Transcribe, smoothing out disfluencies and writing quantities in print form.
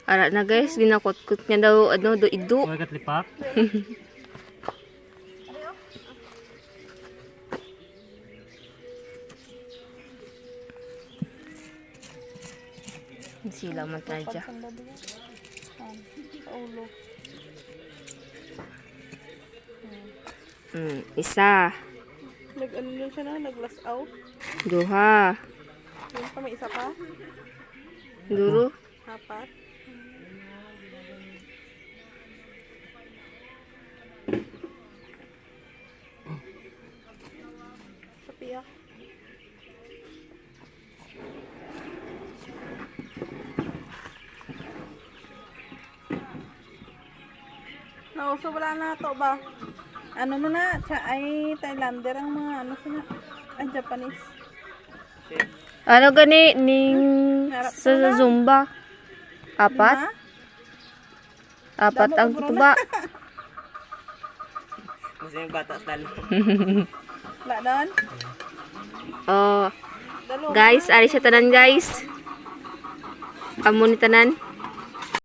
Ara na guys, ginakot-kot niya daw ano do idu. Huwag katlipak. Sila man tayo. Isa. Nag-ano yun siya na? Nag-last out? Duha. Yun pa, may isa pa? Duro. Apat? Sophia? Nauso wala na to ba? Ano mo na? Siya ay Thailander ang mga ano sila? Ay Japanese. Ano gani ning sa Zumba? Apat? Lima? Apat Damo ang ko tuba. Kasi yung bata talo. Wala doon? Oh, Dalawa. guys, ari siya tanan guys. Amo ni tanan.